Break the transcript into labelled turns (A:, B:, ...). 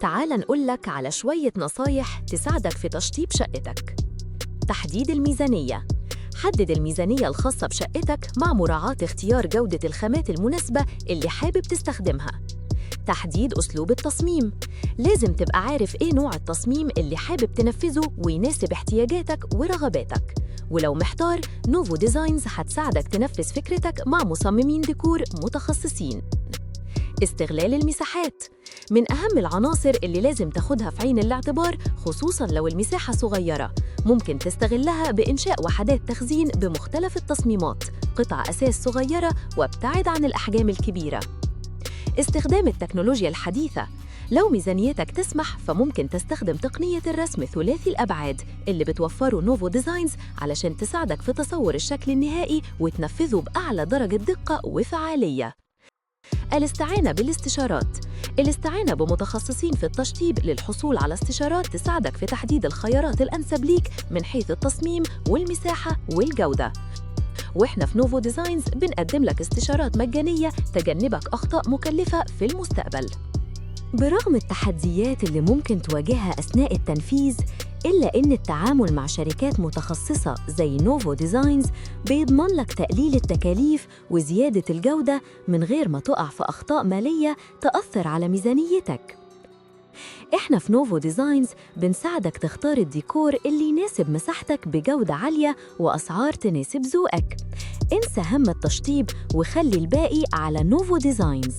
A: تعال نقولك على شوية نصايح تساعدك في تشطيب شقتك. تحديد الميزانية. حدد الميزانية الخاصة بشقتك مع مراعاة اختيار جودة الخامات المناسبة اللي حابب تستخدمها. تحديد أسلوب التصميم. لازم تبقى عارف إيه نوع التصميم اللي حابب تنفذه ويناسب احتياجاتك ورغباتك. ولو محتار، نوفو ديزاينز هتساعدك تنفذ فكرتك مع مصممين ديكور متخصصين. استغلال المساحات. من أهم العناصر اللي لازم تاخدها في عين الاعتبار، خصوصاً لو المساحة صغيرة. ممكن تستغلها بإنشاء وحدات تخزين بمختلف التصميمات، قطع أساس صغيرة، وابتعد عن الأحجام الكبيرة. استخدام التكنولوجيا الحديثة. لو ميزانيتك تسمح، فممكن تستخدم تقنية الرسم ثلاثي الأبعاد اللي بتوفره نوفو ديزاينز علشان تساعدك في تصور الشكل النهائي وتنفذه بأعلى درجة دقة وفعالية. الاستعانة بالاستشارات. الاستعانة بمتخصصين في التشطيب للحصول على استشارات تساعدك في تحديد الخيارات الأنسب ليك من حيث التصميم والمساحة والجودة. وإحنا في نوفو ديزاينز بنقدم لك استشارات مجانية تجنبك أخطاء مكلفة في المستقبل. برغم التحديات اللي ممكن تواجهها أثناء التنفيذ، إلا إن التعامل مع شركات متخصصة زي نوفو ديزاينز بيضمن لك تقليل التكاليف وزيادة الجودة من غير ما تقع في أخطاء مالية تأثر على ميزانيتك. إحنا في نوفو ديزاينز بنساعدك تختار الديكور اللي يناسب مساحتك بجودة عالية وأسعار تناسب ذوقك. انسى هم التشطيب وخلي الباقي على نوفو ديزاينز.